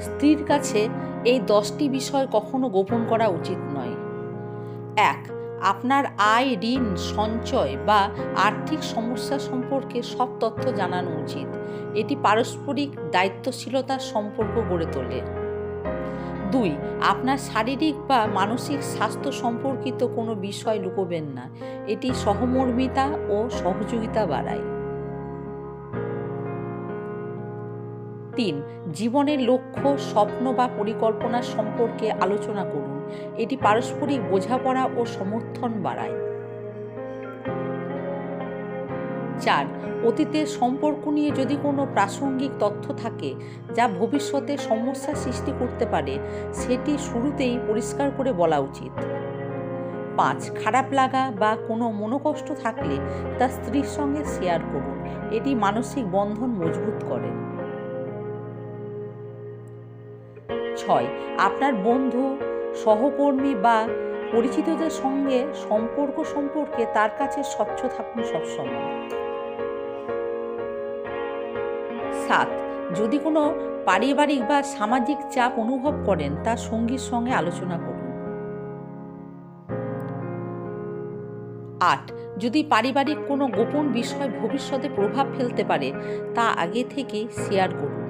স্ত্রীর কাছে এই 10টি বিষয় কখনো গোপন করা উচিত নয়। 1. আপনার আয়, ঋণ, সঞ্চয় বা আর্থিক সমস্যা সম্পর্কে সব তথ্য জানানো উচিত। এটি পারস্পরিক দায়িত্বশীলতার সম্পর্ক গড়ে তোলে। 2. আপনার শারীরিক বা মানসিক স্বাস্থ্য সম্পর্কিত কোনো বিষয় লুকোবেন না। এটি সহমর্মিতা ও সহযোগিতা বাড়ায়। 3. জীবনের লক্ষ্য, স্বপ্ন বা পরিকল্পনা সম্পর্কে আলোচনা করুন। এটি পারস্পরিক বোঝাপড়া ও সমর্থন বাড়ায়। 4. অতীতের সম্পর্ক নিয়ে যদি কোনো প্রাসঙ্গিক তথ্য থাকে যা ভবিষ্যতে সমস্যা সৃষ্টি করতে পারে, সেটি শুরুতেই পরিষ্কার করে বলা উচিত। 5. খারাপ লাগা বা কোনো মনোকষ্ট থাকলে তা স্ত্রীর সঙ্গে শেয়ার করুন। এটি মানসিক বন্ধন মজবুত করে। 6. আপনার বন্ধু, সহকর্মী বা পরিচিতদের সঙ্গে সম্পর্ক সম্পর্কে তার কাছে স্বচ্ছ থাকুন সবসময়। 7. যদি কোনো পারিবারিক বা সামাজিক চাপ অনুভব করেন, তা সঙ্গীর সঙ্গে আলোচনা করুন। 8. যদি পারিবারিক কোনো গোপন বিষয় ভবিষ্যতে প্রভাব ফেলতে পারে, তা আগে থেকে শেয়ার করুন।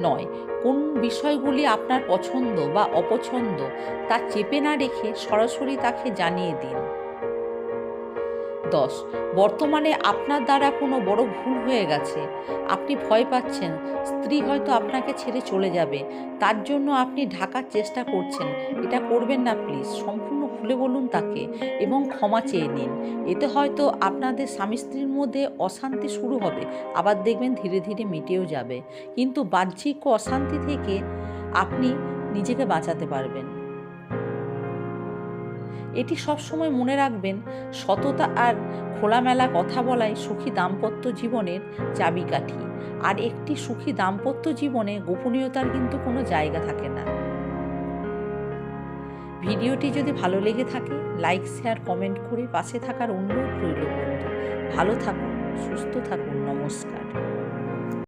9. কোন বিষয়গুলি আপনার পছন্দ বা অপছন্দ তা চেপে না রেখে সরাসরি তাকে জানিয়ে দিন। 10. বর্তমানে আপনার দ্বারা কোনো বড় ভুল হয়ে গেছে, আপনি ভয় পাচ্ছেন স্ত্রী হয়তো আপনাকে ছেড়ে চলে যাবে, তার জন্য আপনি ঢাকার চেষ্টা করছেন। এটা করবেন না প্লিজ। সম্পূর্ণ খুলে বলুন তাকে এবং ক্ষমা চেয়ে নিন। এতে হয়তো আপনাদের স্বামী স্ত্রীর মধ্যে অশান্তি শুরু হবে, আবার দেখবেন ধীরে ধীরে মিটেও যাবে। কিন্তু বাহ্যিক অশান্তি থেকে আপনি নিজেকে বাঁচাতে পারবেন। এটি সবসময় মনে রাখবেন, সততা আর খোলামেলা কথা বলাই সুখী দাম্পত্য জীবনের চাবিকাঠি। আর একটি সুখী দাম্পত্য জীবনে গোপনীয়তার কিন্তু কোনো জায়গা থাকে না। ভিডিওটি যদি ভালো লেগে থাকে, লাইক, শেয়ার, কমেন্ট করে পাশে থাকার অনুরোধ রইল বন্ধু। ভালো থাকুন, সুস্থ থাকুন। নমস্কার।